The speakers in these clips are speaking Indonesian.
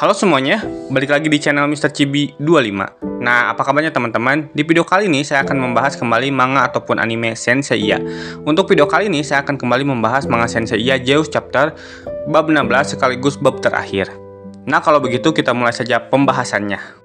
Halo semuanya, balik lagi di channel Mr. Chibi 25. Nah, apa kabarnya teman-teman? Di video kali ini saya akan membahas kembali manga ataupun anime Senseiya. Untuk video kali ini saya akan kembali membahas manga Senseiya Zeus Chapter bab 16 sekaligus bab terakhir. Nah, kalau begitu kita mulai saja pembahasannya.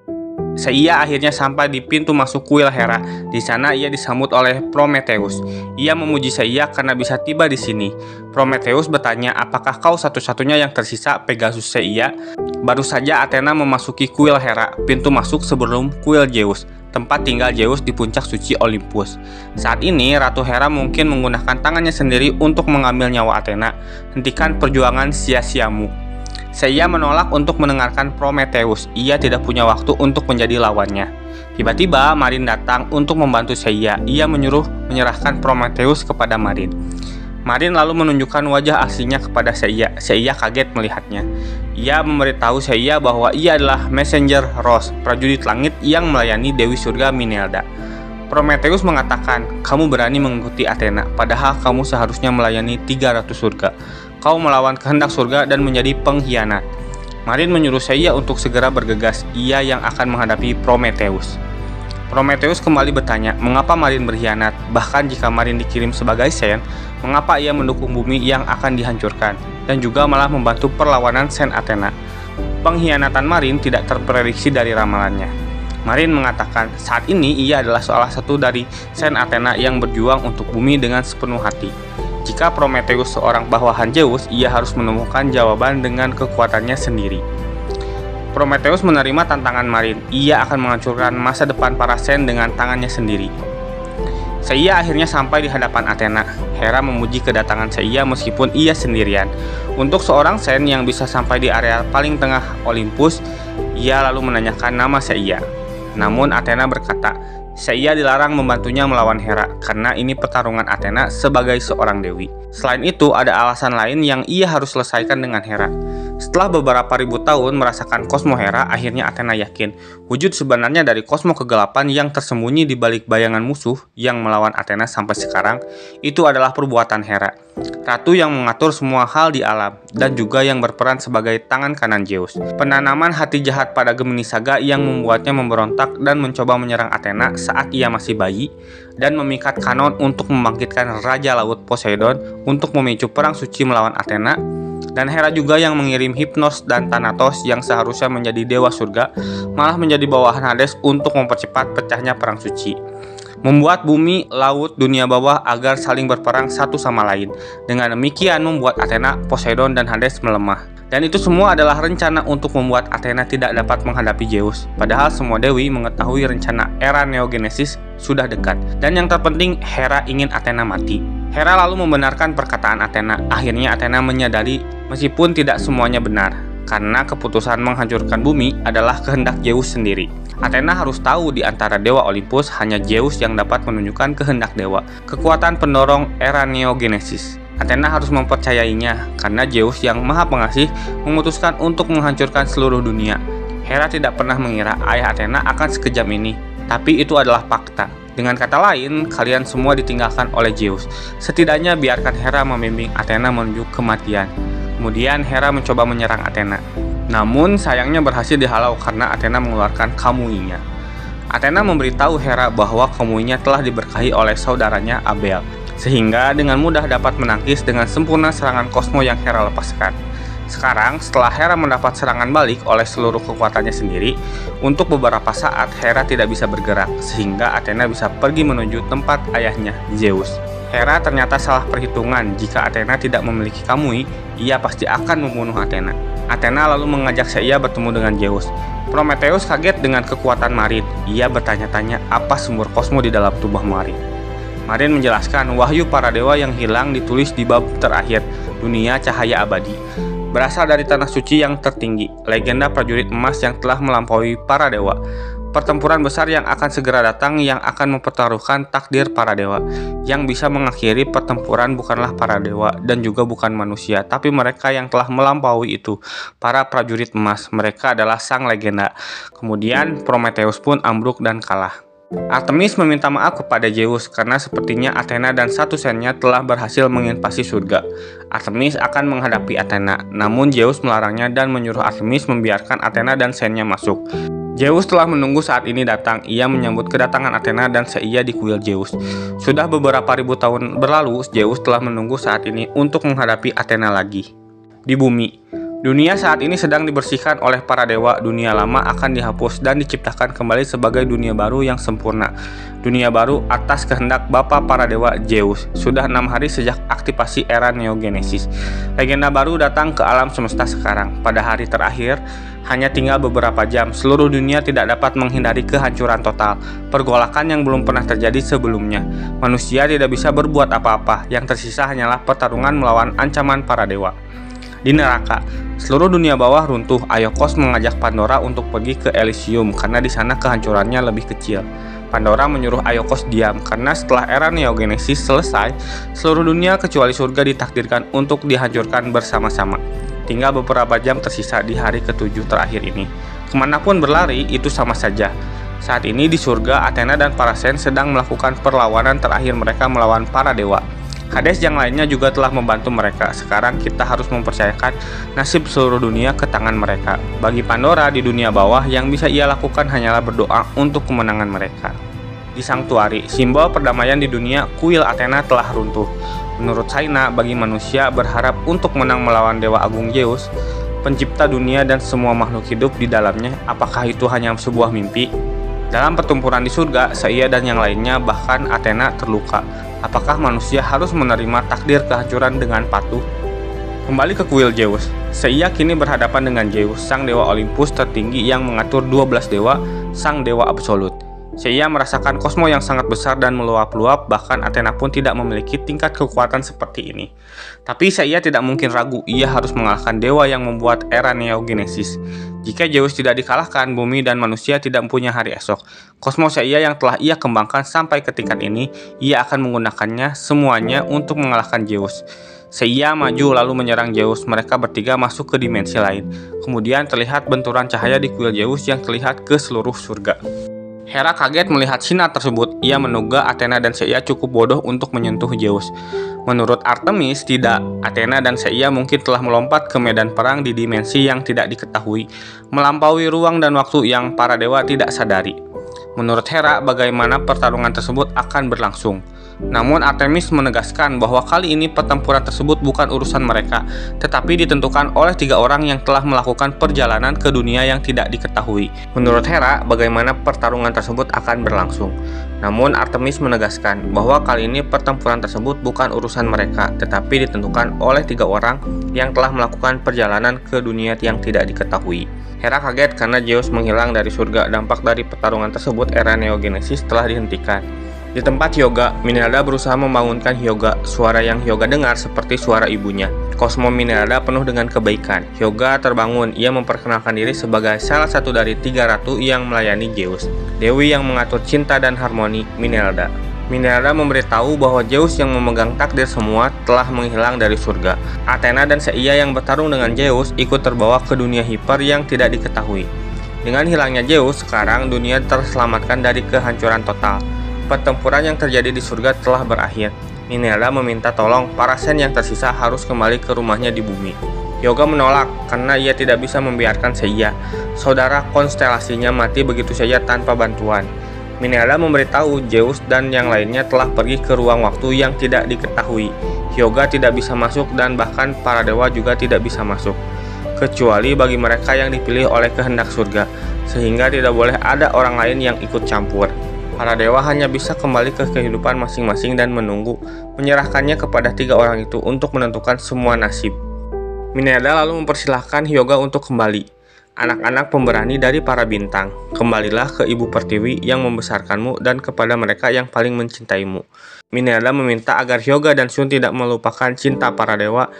Seiya akhirnya sampai di pintu masuk kuil Hera. Di sana ia disambut oleh Prometheus. Ia memuji Seiya karena bisa tiba di sini. Prometheus bertanya, apakah kau satu-satunya yang tersisa Pegasus Seiya? Baru saja Athena memasuki kuil Hera, pintu masuk sebelum kuil Zeus, tempat tinggal Zeus di puncak suci Olympus. Saat ini Ratu Hera mungkin menggunakan tangannya sendiri untuk mengambil nyawa Athena. Hentikan perjuangan sia-siamu. Seiya menolak untuk mendengarkan Prometheus. Ia tidak punya waktu untuk menjadi lawannya. Tiba-tiba Marin datang untuk membantu Seiya. Ia menyuruh menyerahkan Prometheus kepada Marin. Marin lalu menunjukkan wajah aslinya kepada Seiya. Seiya kaget melihatnya. Ia memberitahu Seiya bahwa ia adalah Messenger Rose, prajurit langit yang melayani Dewi Surga Minelda. Prometheus mengatakan, kamu berani mengikuti Athena, padahal kamu seharusnya melayani 300 surga. Kau melawan kehendak surga dan menjadi pengkhianat. Marin menyuruh Seiya untuk segera bergegas, ia yang akan menghadapi Prometheus. Prometheus kembali bertanya, mengapa Marin berkhianat? Bahkan jika Marin dikirim sebagai Sen, mengapa ia mendukung bumi yang akan dihancurkan? Dan juga malah membantu perlawanan Sen Athena. Pengkhianatan Marin tidak terprediksi dari ramalannya. Marin mengatakan, saat ini ia adalah salah satu dari Sen Athena yang berjuang untuk bumi dengan sepenuh hati. Jika Prometheus seorang bawahan Zeus, ia harus menemukan jawaban dengan kekuatannya sendiri. Prometheus menerima tantangan Marin. Ia akan menghancurkan masa depan para Sen dengan tangannya sendiri. Seiya akhirnya sampai di hadapan Athena. Hera memuji kedatangan Seiya meskipun ia sendirian. Untuk seorang Sen yang bisa sampai di area paling tengah Olympus, ia lalu menanyakan nama Seiya. Namun Athena berkata, Seiya dilarang membantunya melawan Hera karena ini pertarungan Athena sebagai seorang dewi. Selain itu, ada alasan lain yang ia harus selesaikan dengan Hera. Setelah beberapa ribu tahun merasakan kosmo Hera, akhirnya Athena yakin wujud sebenarnya dari kosmo kegelapan yang tersembunyi di balik bayangan musuh yang melawan Athena sampai sekarang itu adalah perbuatan Hera, ratu yang mengatur semua hal di alam dan juga yang berperan sebagai tangan kanan Zeus. Penanaman hati jahat pada Gemini Saga yang membuatnya memberontak dan mencoba menyerang Athena saat ia masih bayi dan memikat Kanon untuk membangkitkan Raja Laut Poseidon untuk memicu perang suci melawan Athena, dan Hera juga yang mengirim Hypnos dan Thanatos yang seharusnya menjadi dewa surga malah menjadi bawahan Hades untuk mempercepat pecahnya perang suci, membuat bumi, laut, dunia bawah agar saling berperang satu sama lain. Dengan demikian membuat Athena, Poseidon, dan Hades melemah. Dan itu semua adalah rencana untuk membuat Athena tidak dapat menghadapi Zeus. Padahal semua dewi mengetahui rencana era Neogenesis sudah dekat. Dan yang terpenting, Hera ingin Athena mati. Hera lalu membenarkan perkataan Athena. Akhirnya Athena menyadari meskipun tidak semuanya benar, karena keputusan menghancurkan bumi adalah kehendak Zeus sendiri. Athena harus tahu di antara dewa Olympus hanya Zeus yang dapat menunjukkan kehendak dewa, kekuatan pendorong era Neogenesis. Athena harus mempercayainya karena Zeus yang maha pengasih memutuskan untuk menghancurkan seluruh dunia. Hera tidak pernah mengira ayah Athena akan sekejam ini, tapi itu adalah fakta. Dengan kata lain, kalian semua ditinggalkan oleh Zeus. Setidaknya biarkan Hera membimbing Athena menuju kematian. Kemudian Hera mencoba menyerang Athena. Namun sayangnya berhasil dihalau karena Athena mengeluarkan kamuinya. Athena memberitahu Hera bahwa kamuinya telah diberkahi oleh saudaranya Abel, sehingga dengan mudah dapat menangkis dengan sempurna serangan kosmo yang Hera lepaskan. Sekarang, setelah Hera mendapat serangan balik oleh seluruh kekuatannya sendiri, untuk beberapa saat Hera tidak bisa bergerak, sehingga Athena bisa pergi menuju tempat ayahnya, Zeus. Hera ternyata salah perhitungan. Jika Athena tidak memiliki kamui, ia pasti akan membunuh Athena. Athena lalu mengajak Seiya bertemu dengan Zeus. Prometheus kaget dengan kekuatan Marin. Ia bertanya-tanya apa sumber kosmo di dalam tubuh Marin. Marin menjelaskan wahyu para dewa yang hilang ditulis di bab terakhir, dunia cahaya abadi. Berasal dari tanah suci yang tertinggi, legenda prajurit emas yang telah melampaui para dewa. Pertempuran besar yang akan segera datang yang akan mempertaruhkan takdir para dewa. Yang bisa mengakhiri pertempuran bukanlah para dewa dan juga bukan manusia, tapi mereka yang telah melampaui itu, para prajurit emas. Mereka adalah sang legenda. Kemudian Prometheus pun ambruk dan kalah. Artemis meminta maaf kepada Zeus karena sepertinya Athena dan satu sennya telah berhasil menginvasi surga. Artemis akan menghadapi Athena, namun Zeus melarangnya dan menyuruh Artemis membiarkan Athena dan sennya masuk. Zeus telah menunggu saat ini datang. Ia menyambut kedatangan Athena dan Seia di kuil Zeus. Sudah beberapa ribu tahun berlalu, Zeus telah menunggu saat ini untuk menghadapi Athena lagi. Di bumi, dunia saat ini sedang dibersihkan oleh para dewa. Dunia lama akan dihapus dan diciptakan kembali sebagai dunia baru yang sempurna. Dunia baru atas kehendak Bapa para dewa Zeus. Sudah 6 hari sejak aktivasi era Neogenesis. Legenda baru datang ke alam semesta sekarang. Pada hari terakhir, hanya tinggal beberapa jam, seluruh dunia tidak dapat menghindari kehancuran total. Pergolakan yang belum pernah terjadi sebelumnya. Manusia tidak bisa berbuat apa-apa. Yang tersisa hanyalah pertarungan melawan ancaman para dewa. Di neraka, seluruh dunia bawah runtuh. Aiokos mengajak Pandora untuk pergi ke Elysium karena di sana kehancurannya lebih kecil. Pandora menyuruh Aiokos diam karena setelah era Neogenesis selesai, seluruh dunia kecuali surga ditakdirkan untuk dihancurkan bersama-sama. Tinggal beberapa jam tersisa di hari ke-7 terakhir ini. Kemanapun berlari, itu sama saja. Saat ini di surga, Athena dan para sen sedang melakukan perlawanan terakhir mereka melawan para dewa. Hades yang lainnya juga telah membantu mereka. Sekarang kita harus mempercayakan nasib seluruh dunia ke tangan mereka. Bagi Pandora di dunia bawah, yang bisa ia lakukan hanyalah berdoa untuk kemenangan mereka. Di Sanctuary, simbol perdamaian di dunia, kuil Athena telah runtuh. Menurut Saina, bagi manusia berharap untuk menang melawan Dewa Agung Zeus, pencipta dunia dan semua makhluk hidup di dalamnya, apakah itu hanya sebuah mimpi? Dalam pertempuran di surga, Seia dan yang lainnya, bahkan Athena terluka. Apakah manusia harus menerima takdir kehancuran dengan patuh? Kembali ke kuil Zeus, Seia kini berhadapan dengan Zeus, sang dewa Olympus tertinggi yang mengatur 12 dewa, sang dewa absolut. Seia merasakan kosmo yang sangat besar dan meluap-luap, bahkan Athena pun tidak memiliki tingkat kekuatan seperti ini. Tapi Seia tidak mungkin ragu, ia harus mengalahkan dewa yang membuat era Neogenesis. Jika Zeus tidak dikalahkan, bumi dan manusia tidak mempunyai hari esok. Kosmo Seia yang telah ia kembangkan sampai ke tingkat ini, ia akan menggunakannya semuanya untuk mengalahkan Zeus. Seia maju lalu menyerang Zeus. Mereka bertiga masuk ke dimensi lain. Kemudian terlihat benturan cahaya di kuil Zeus yang terlihat ke seluruh surga. Hera kaget melihat sinar tersebut. Ia menduga Athena dan Seia cukup bodoh untuk menyentuh Zeus. Menurut Artemis, tidak. Athena dan Seia mungkin telah melompat ke medan perang di dimensi yang tidak diketahui, melampaui ruang dan waktu yang para dewa tidak sadari. Menurut Hera, bagaimana pertarungan tersebut akan berlangsung. Namun Artemis menegaskan bahwa kali ini pertempuran tersebut bukan urusan mereka, tetapi ditentukan oleh 3 orang yang telah melakukan perjalanan ke dunia yang tidak diketahui. Menurut Hera, bagaimana pertarungan tersebut akan berlangsung. Namun Artemis menegaskan bahwa kali ini pertempuran tersebut bukan urusan mereka, tetapi ditentukan oleh 3 orang yang telah melakukan perjalanan ke dunia yang tidak diketahui. Hera kaget karena Zeus menghilang dari surga. Dampak dari pertarungan tersebut, era Neogenesis telah dihentikan. Di tempat Hyuga, Minelda berusaha membangunkan Hyuga. Suara yang Hyuga dengar seperti suara ibunya. Kosmo Minelda penuh dengan kebaikan. Hyuga terbangun. Ia memperkenalkan diri sebagai salah satu dari 3 ratu yang melayani Zeus. Dewi yang mengatur cinta dan harmoni, Minelda. Minelda memberitahu bahwa Zeus yang memegang takdir semua telah menghilang dari surga. Athena dan Seia yang bertarung dengan Zeus ikut terbawa ke dunia hiper yang tidak diketahui. Dengan hilangnya Zeus, sekarang dunia terselamatkan dari kehancuran total. Pertempuran yang terjadi di surga telah berakhir. Minelda meminta tolong para sen yang tersisa harus kembali ke rumahnya di bumi. Hyuga menolak karena ia tidak bisa membiarkan Seia, saudara konstelasinya, mati begitu saja tanpa bantuan. Minelda memberitahu Zeus dan yang lainnya telah pergi ke ruang waktu yang tidak diketahui. Hyuga tidak bisa masuk dan bahkan para dewa juga tidak bisa masuk, kecuali bagi mereka yang dipilih oleh kehendak surga, sehingga tidak boleh ada orang lain yang ikut campur. Para dewa hanya bisa kembali ke kehidupan masing-masing dan menunggu, menyerahkannya kepada 3 orang itu untuk menentukan semua nasib. Minelda lalu mempersilahkan Hyuga untuk kembali. Anak-anak pemberani dari para bintang, kembalilah ke Ibu Pertiwi yang membesarkanmu dan kepada mereka yang paling mencintaimu. Minelda meminta agar Hyuga dan Shun tidak melupakan cinta para dewa,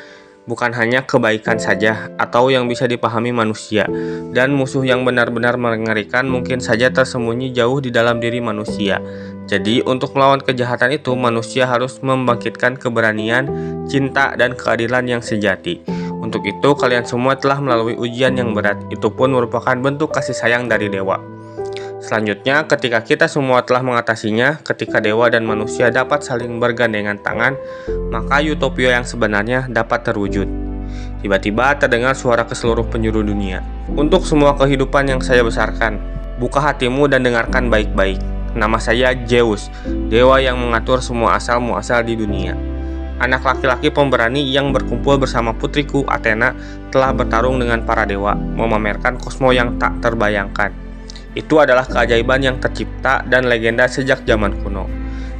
bukan hanya kebaikan saja atau yang bisa dipahami manusia, dan musuh yang benar-benar mengerikan mungkin saja tersembunyi jauh di dalam diri manusia. Jadi untuk melawan kejahatan itu, manusia harus membangkitkan keberanian, cinta, dan keadilan yang sejati. Untuk itu kalian semua telah melalui ujian yang berat, itu pun merupakan bentuk kasih sayang dari dewa. Selanjutnya, ketika kita semua telah mengatasinya, ketika dewa dan manusia dapat saling bergandengan tangan, maka utopia yang sebenarnya dapat terwujud. Tiba-tiba terdengar suara ke seluruh penjuru dunia. Untuk semua kehidupan yang saya besarkan, buka hatimu dan dengarkan baik-baik. Nama saya Zeus, dewa yang mengatur semua asal-muasal di dunia. Anak laki-laki pemberani yang berkumpul bersama putriku Athena telah bertarung dengan para dewa, memamerkan kosmo yang tak terbayangkan. Itu adalah keajaiban yang tercipta dan legenda sejak zaman kuno.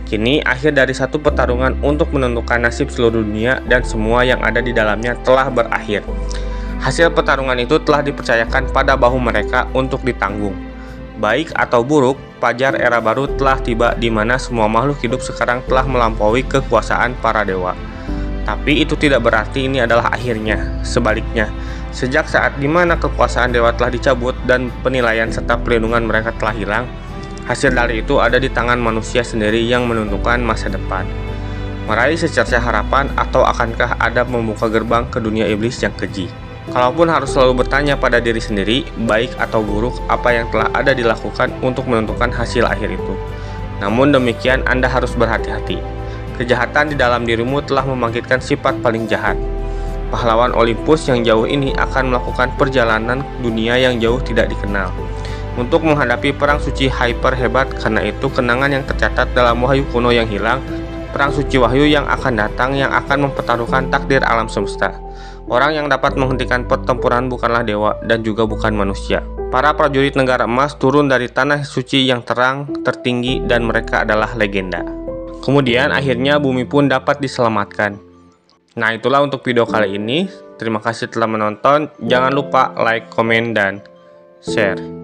Kini, akhir dari satu pertarungan untuk menentukan nasib seluruh dunia dan semua yang ada di dalamnya telah berakhir. Hasil pertarungan itu telah dipercayakan pada bahu mereka untuk ditanggung. Baik atau buruk, fajar era baru telah tiba di mana semua makhluk hidup sekarang telah melampaui kekuasaan para dewa. Tapi itu tidak berarti ini adalah akhirnya. Sebaliknya, sejak saat di mana kekuasaan dewa telah dicabut dan penilaian serta pelindungan mereka telah hilang, hasil dari itu ada di tangan manusia sendiri yang menentukan masa depan. Meraih secerca harapan atau akankah ada membuka gerbang ke dunia iblis yang keji. Kalaupun harus selalu bertanya pada diri sendiri, baik atau buruk apa yang telah ada dilakukan untuk menentukan hasil akhir itu. Namun demikian Anda harus berhati-hati. Kejahatan di dalam dirimu telah membangkitkan sifat paling jahat. Pahlawan Olympus yang jauh ini akan melakukan perjalanan dunia yang jauh tidak dikenal untuk menghadapi perang suci hyper hebat. Karena itu kenangan yang tercatat dalam wahyu kuno yang hilang, perang suci wahyu yang akan datang yang akan mempertaruhkan takdir alam semesta. Orang yang dapat menghentikan pertempuran bukanlah dewa dan juga bukan manusia. Para prajurit negara emas turun dari tanah suci yang terang, tertinggi, dan mereka adalah legenda. Kemudian akhirnya bumi pun dapat diselamatkan. Nah, itulah untuk video kali ini. Terima kasih telah menonton. Jangan lupa like, komen, dan share.